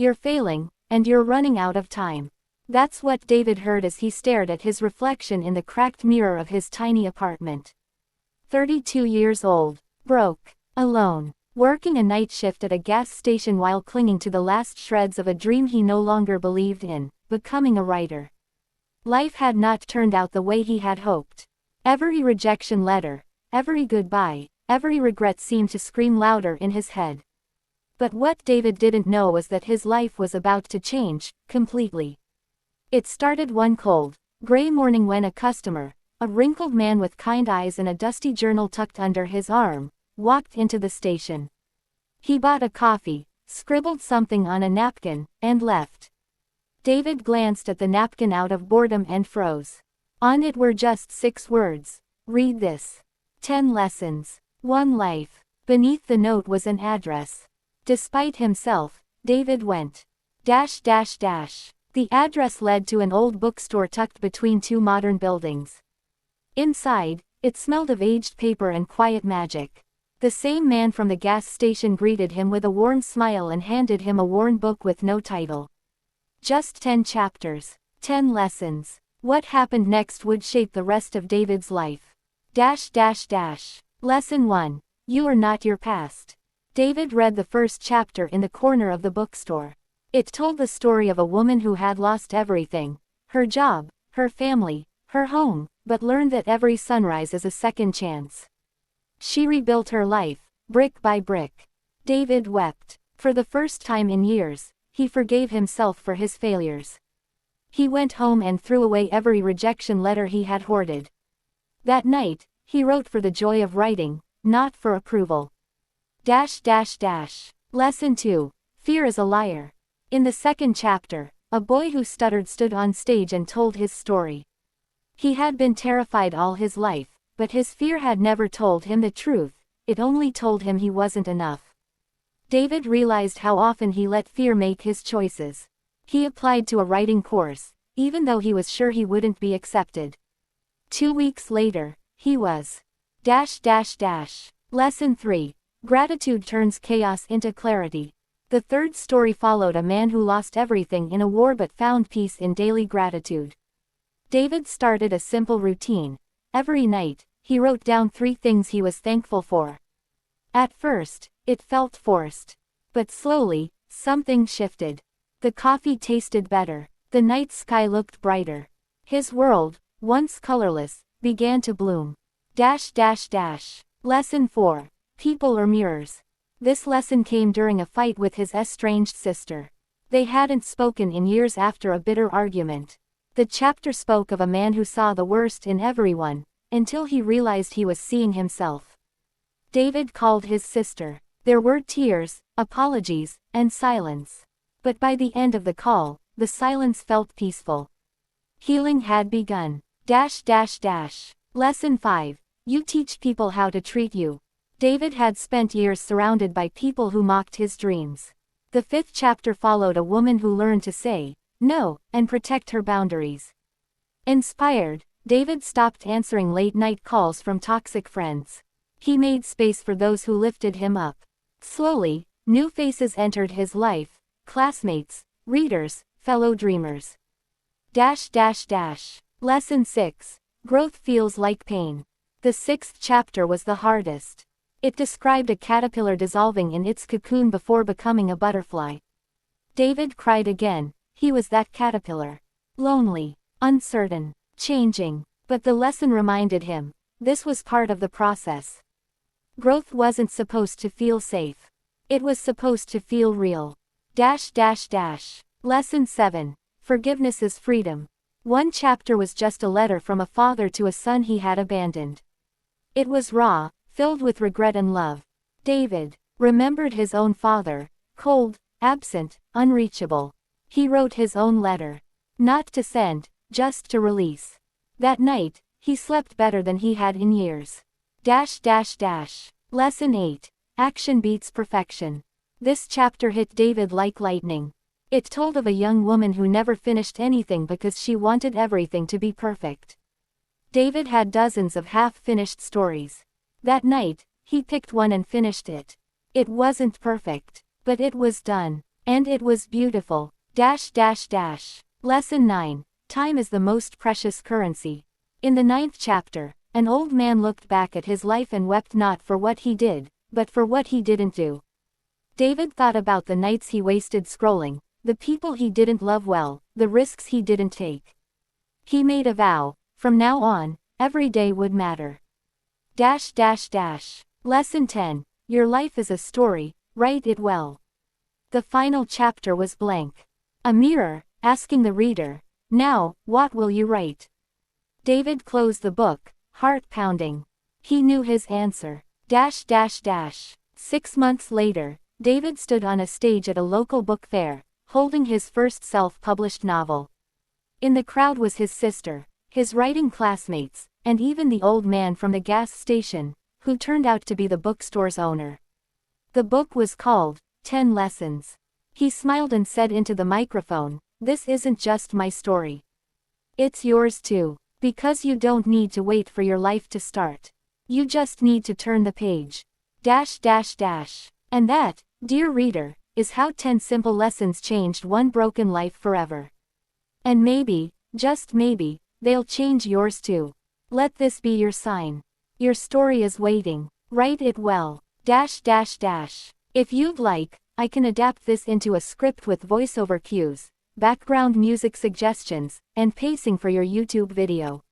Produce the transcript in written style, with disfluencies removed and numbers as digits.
You're failing, and you're running out of time. That's what David heard as he stared at his reflection in the cracked mirror of his tiny apartment. 32 years old, broke, alone, working a night shift at a gas station while clinging to the last shreds of a dream he no longer believed in, becoming a writer. Life had not turned out the way he had hoped. Every rejection letter, every goodbye, every regret seemed to scream louder in his head. But what David didn't know was that his life was about to change, completely. It started one cold, gray morning when a customer, a wrinkled man with kind eyes and a dusty journal tucked under his arm, walked into the station. He bought a coffee, scribbled something on a napkin, and left. David glanced at the napkin out of boredom and froze. On it were just 6 words. Read this. 10 lessons. 1 life. Beneath the note was an address. Despite himself, David went. The address led to an old bookstore tucked between 2 modern buildings. Inside, it smelled of aged paper and quiet magic. The same man from the gas station greeted him with a warm smile and handed him a worn book with no title. Just 10 chapters. 10 lessons. What happened next would shape the rest of David's life. Lesson 1. You are not your past. David read the first chapter in the corner of the bookstore. It told the story of a woman who had lost everything, her job, her family, her home, but learned that every sunrise is a second chance. She rebuilt her life, brick by brick. David wept. For the first time in years, he forgave himself for his failures. He went home and threw away every rejection letter he had hoarded. That night, he wrote for the joy of writing, not for approval. Lesson 2. Fear is a liar. In the second chapter, a boy who stuttered stood on stage and told his story. He had been terrified all his life, but his fear had never told him the truth, it only told him he wasn't enough. David realized how often he let fear make his choices. He applied to a writing course, even though he was sure he wouldn't be accepted. 2 weeks later, he was. Lesson 3. Gratitude turns chaos into clarity. The third story followed a man who lost everything in a war but found peace in daily gratitude. David started a simple routine. Every night, he wrote down 3 things he was thankful for. At first, it felt forced. But slowly, something shifted. The coffee tasted better. The night sky looked brighter. His world, once colorless, began to bloom. Lesson 4. People are mirrors. This lesson came during a fight with his estranged sister. They hadn't spoken in years after a bitter argument. The chapter spoke of a man who saw the worst in everyone, until he realized he was seeing himself. David called his sister. There were tears, apologies, and silence. But by the end of the call, the silence felt peaceful. Healing had begun. Lesson 5. You teach people how to treat you. David had spent years surrounded by people who mocked his dreams. The 5th chapter followed a woman who learned to say no and protect her boundaries. Inspired, David stopped answering late-night calls from toxic friends. He made space for those who lifted him up. Slowly, new faces entered his life, classmates, readers, fellow dreamers. Lesson 6. Growth feels like pain. The 6th chapter was the hardest. It described a caterpillar dissolving in its cocoon before becoming a butterfly. David cried again. He was that caterpillar. Lonely, uncertain, changing. But the lesson reminded him. This was part of the process. Growth wasn't supposed to feel safe. It was supposed to feel real. Lesson 7. Forgiveness is freedom. One chapter was just a letter from a father to a son he had abandoned. It was raw, filled with regret and love. David remembered his own father, cold, absent, unreachable. He wrote his own letter. Not to send, just to release. That night, he slept better than he had in years. Lesson 8. Action beats perfection. This chapter hit David like lightning. It told of a young woman who never finished anything because she wanted everything to be perfect. David had dozens of half-finished stories. That night, he picked one and finished it. It wasn't perfect, but it was done. And it was beautiful. Lesson 9. Time is the most precious currency. In the 9th chapter, an old man looked back at his life and wept not for what he did, but for what he didn't do. David thought about the nights he wasted scrolling, the people he didn't love well, the risks he didn't take. He made a vow, from now on, every day would matter. Lesson 10. Your life is a story, write it well. The final chapter was blank. A mirror, asking the reader, now, what will you write? David closed the book, heart pounding. He knew his answer. 6 months later, David stood on a stage at a local book fair, holding his first self-published novel. In the crowd was his sister, his writing classmates, and even the old man from the gas station, who turned out to be the bookstore's owner. The book was called 10 Lessons. He smiled and said into the microphone, "This isn't just my story. It's yours too, because you don't need to wait for your life to start. You just need to turn the page." And that, dear reader, is how 10 simple lessons changed one broken life forever. And maybe, just maybe, they'll change yours too. Let this be your sign. Your story is waiting. Write it well. If you'd like, I can adapt this into a script with voiceover cues, background music suggestions, and pacing for your YouTube video.